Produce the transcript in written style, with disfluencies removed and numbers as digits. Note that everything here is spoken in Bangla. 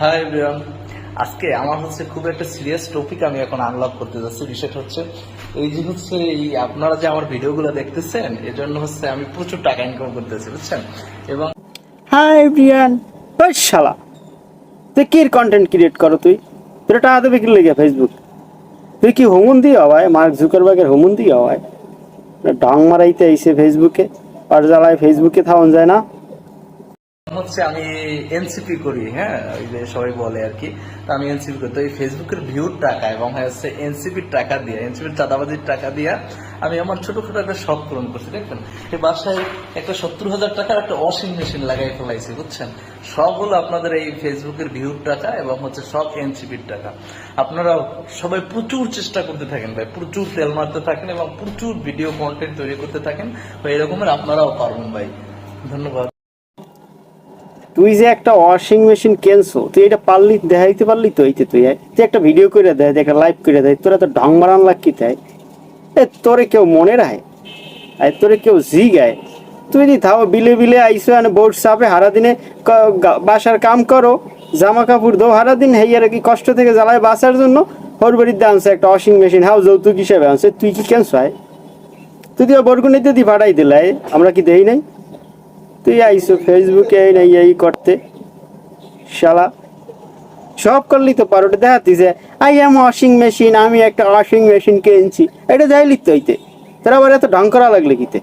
হাই এভরিওয়ান, আজকে আমার খুব একটা সিরিয়াস টপিক আমি এখন আনলক করতে যাচ্ছি। বিষয়টা এই আপনারা যে আমার ভিডিওগুলো দেখতেছেন, এজন্য আমি প্রচুর টাকা ইনকাম করতেছি, বুঝছেন। এবং হাই এভরিওয়ান, ওই শালা তুই কি কন্টেন্ট ক্রিয়েট করো? তোর টাকা দেবে কি লেগে ফেসবুক? তুই কি হোমন দিয়ে হওয়ায় মার্ক জুকারবার্গের হোমন দিয়ে হওয়ায় ঢং মারাইতে আইসে ফেসবুকে, আর জ্বালায় ফেসবুকে থাউন যায় না। আমি এনসিপি করি, হ্যাঁ, ওই যে সবাই বলে আর কি। তো আমি এনসিপি করি, তো এই ফেসবুকের ভিউর টাকা এবং এনসিপির টাকা দিয়ে, এনসিপির চাঁদাবাজির টাকা দিয়ে আমি আমার ছোটখাটো একটা শখ পূরণ করছি। দেখবেন এই বাসায় একটা 70,000 টাকার একটা ওয়াশিং মেশিন লাগাই ফেলাইছি, বুঝছেন। সব হলো আপনাদের এই ফেসবুকের ভিউর টাকা এবং সব এনসিপির টাকা। আপনারা সবাই প্রচুর চেষ্টা করতে থাকেন ভাই, প্রচুর তেল মারতে থাকেন এবং প্রচুর ভিডিও কন্টেন্ট তৈরি করতে থাকেন। এই রকমের আপনারাও পারবেন ভাই। ধন্যবাদ। তুই যে একটা ওয়াশিং মেশিন কেনছো, তুই এটা পারলি দেখাইতে পারলি তো? এইতে তুই একটা ভিডিও করে দেয়, একটা লাইভ করে দেয়, তোরা তো ঢং মারান লাগি তাই। তোরে কেউ মনে রায়? আর তোরে কেউ জিগায়? তুই যদি থাও বিলে বিলে আইসো এনে বোর্ড চাপে হারা দিনে বাসার কাম করো, জামা কাপড় দো হারা দিন, হেয়ার কি কষ্ট থেকে জ্বালায় বাঁচার জন্য ওর বাড়িতে আনছে একটা ওয়াশিং মেশিন, হাও যৌতুক হিসেবে আনছে। তুই কি কেনছো হয়? তুই তো বরগুনিতে দি ভাড়াই দিলাই, আমরা কি দেই নাই? তুই আইসো ফেসবুকে এই করতে, শালা সব করলি তো পারো। ওটা দেখাতি যে আই এম ওয়াশিং মেশিন, আমি একটা ওয়াশিং মেশিন কিনছি, এটা যাইলি তো হইতে। তোরা আবার এত ঢং করা লাগলে কিতে?